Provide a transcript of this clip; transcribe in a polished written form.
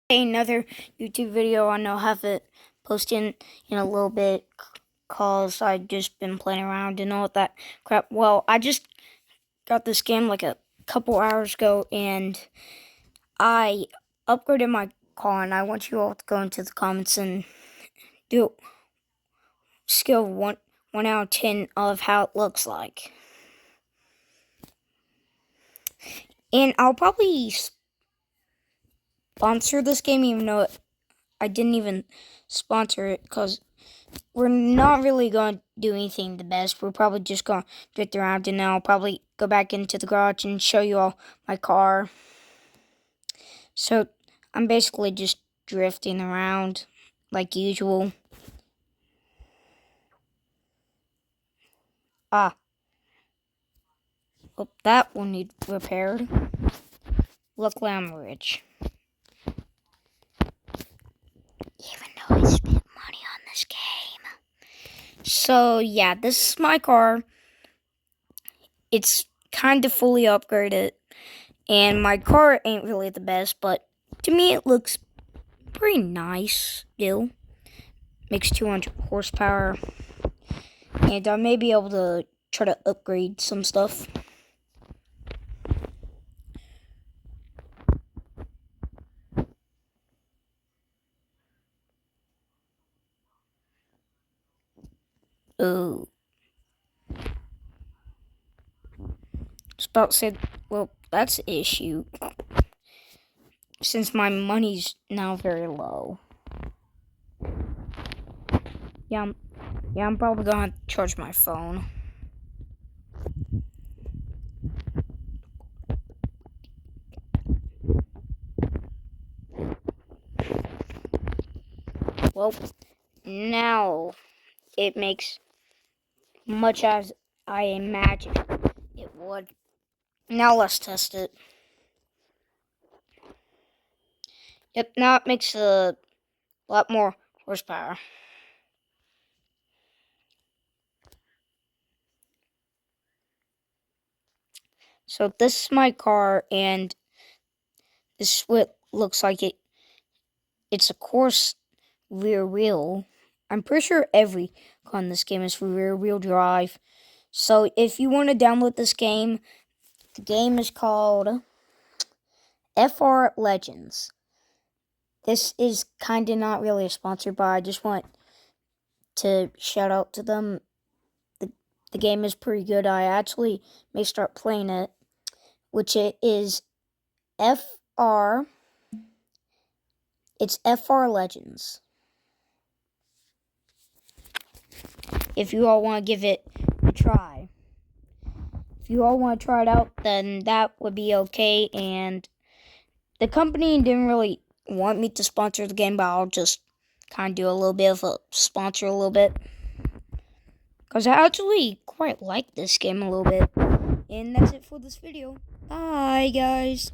Another YouTube video. I know I'll have it posted in a little bit because I just been playing around and all that crap. Well, I just got this game like a couple hours ago and I upgraded my car, and I want you all to go into the comments and do skill 1 out of 10 of how it looks like. And I'll probably sponsor this game even though I didn't even sponsor it because we're not really going to do anything the best. We're probably just going to drift around, and then I'll probably go back into the garage and show you all my car. So I'm basically just drifting around like usual. Oh, that will need repaired. Luckily I'm rich. Even though I spent money on this game. So yeah, this is my car. It's kind of fully upgraded. And my car ain't really the best, but to me it looks pretty nice still. Makes 200 horsepower. And I may be able to try to upgrade some stuff. Oh. Just about to say, well, that's an issue. Since my money's now very low. Yeah, I'm probably gonna have to charge my phone. Well, now it makes much as I imagined it would. Now let's test it. Yep, now it makes a lot more horsepower. So this is my car, and this is what looks like it. It's of course rear wheel. I'm pretty sure every car in this game is for rear wheel drive. So if you want to download this game, the game is called FR Legends. This is kind of not really a sponsor, but I just want to shout out to them. The game is pretty good. I actually may start playing it, which it is FR. It's FR Legends. If you all want to give it a try. If you all want to try it out, then that would be okay. And the company didn't really want me to sponsor the game, but I'll just kind of do a little bit of a sponsor a little bit. Because I actually quite like this game a little bit. And that's it for this video. Bye, guys.